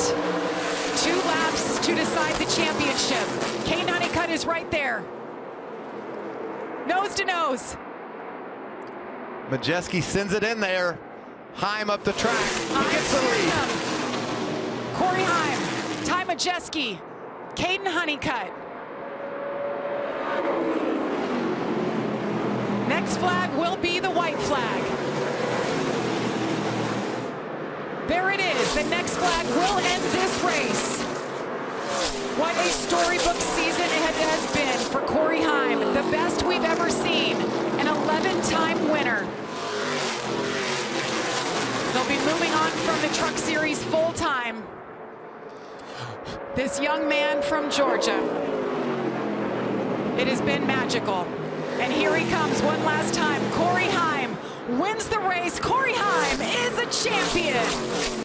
2 laps to decide the championship. Caden Honeycutt is right there. Nose to nose. Majeski sends it in there. Heim up the track. He gets the lead. Corey Heim, Ty Majeski, Caden Honeycutt. Next flag will be the white flag. There it is. The next flag will end this race. What a storybook season it has been for Corey Heim. The best we've ever seen. An 11-time winner. They'll be moving on from the Truck Series full-time. This young man from Georgia. It has been magical. And here he comes one last time. Corey Heim wins the race. Corey Heim is a champion.